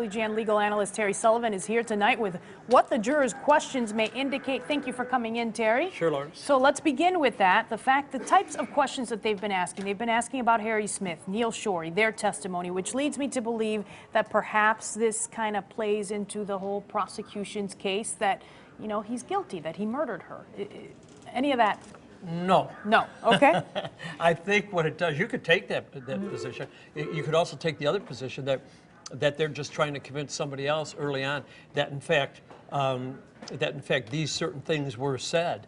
WGN legal analyst Terry Sullivan is here tonight with what the jurors' questions may indicate. Thank you for coming in, Terry. Sure, Lawrence. So let's begin with that. The types of questions that they've been asking. They've been asking about Harry Smith, Neil Shorey, their testimony, which leads me to believe that perhaps this kind of plays into the whole prosecution's case that, you know, he's guilty, that he murdered her. Any of that? No. No. Okay. I think what it does, you could take that position. You could also take the other position that they're just trying to convince somebody else early on that in fact these certain things were said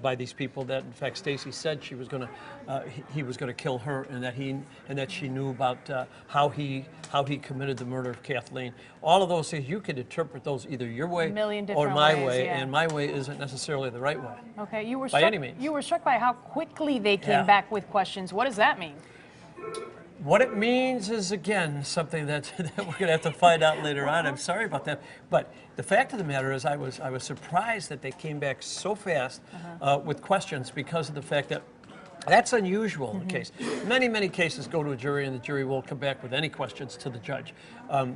by these people, that in fact Stacy said he was going to kill her, and that she knew about how he committed the murder of Kathleen. All of those things, you could interpret those either your way or my way, yeah. And my way isn't necessarily the right way. Okay, you were by any means. You were struck by how quickly they came back with questions. What does that mean? What it means is, again, something that we're going to have to find out later on. I'm sorry about that. But the fact of the matter is I was surprised that they came back so fast with questions, because of the fact that that's unusual in the case. Many cases go to a jury and the jury won't come back with any questions to the judge.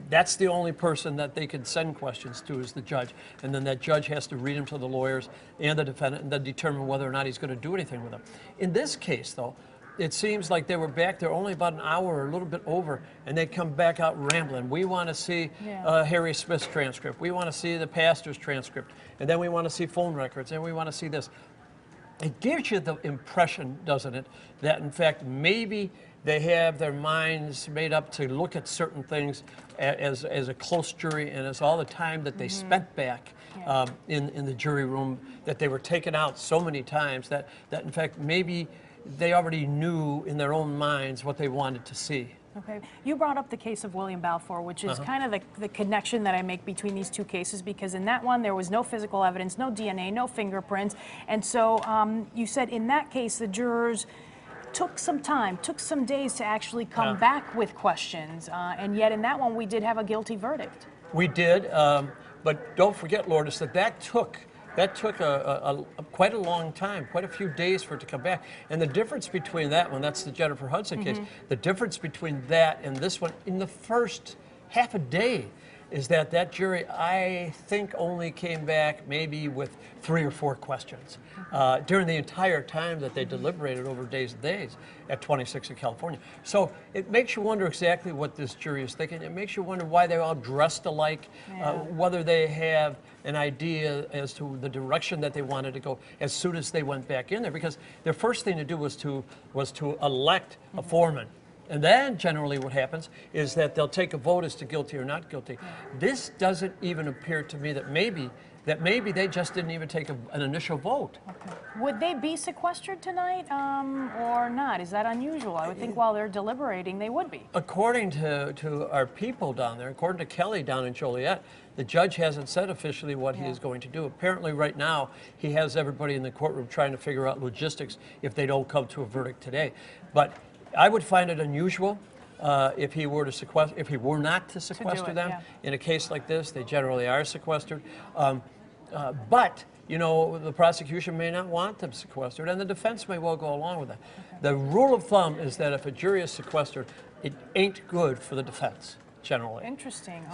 That's the only person that they can send questions to, is the judge. And then that judge has to read them to the lawyers and the defendant and then determine whether or not he's going to do anything with them. In this case, though, it seems like they were back there only about an hour or a little bit over, and they come back out rambling. We want to see Harry Smith's transcript. We want to see the pastor's transcript. And then we want to see phone records, and we want to see this. It gives you the impression, doesn't it, that in fact maybe they have their minds made up to look at certain things as a close jury, and as all the time that they spent back in the jury room, that they were taken out so many times, that in fact maybe they already knew in their own minds what they wanted to see. Okay. You brought up the case of William Balfour, which is kind of the connection that I make between these two cases, because in that one there was no physical evidence, no DNA, no fingerprints. And so you said in that case the jurors took some time, took some days to actually come back with questions. And yet in that one we did have a guilty verdict. We did, but don't forget, Lourdes, that took quite a long time, quite a few days for it to come back. And the difference between that one, that's the Jennifer Hudson case, the difference between that and this one, in the first half a day, is that jury, I think, only came back maybe with 3 or 4 questions during the entire time that they deliberated over days and days at 26 in California. So it makes you wonder exactly what this jury is thinking. It makes you wonder why they're all dressed alike, whether they have an idea as to the direction that they wanted to go as soon as they went back in there, because their first thing to do was to elect a foreman. And then generally what happens is that they'll take a vote as to guilty or not guilty. This doesn't even appear to me that maybe they just didn't even take an initial vote. Okay. Would they be sequestered tonight or not? Is that unusual? I would think while they're deliberating they would be. According to our people down there, according to Kelly down in Joliet, the judge hasn't said officially what he is going to do. Apparently right now he has everybody in the courtroom trying to figure out logistics if they don't come to a verdict today. But I would find it unusual if he were not to sequester them. In a case like this, they generally are sequestered. But you know, the prosecution may not want them sequestered, and the defense may well go along with that. The rule of thumb is that if a jury is sequestered, it ain't good for the defense, generally. Interesting.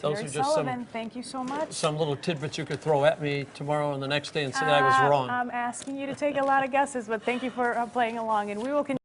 Those Terry are just Sullivan, thank you so much. Some little tidbits you could throw at me tomorrow and the next day and say that I was wrong. I'm asking you to take a lot of guesses, but thank you for playing along, and we will continue.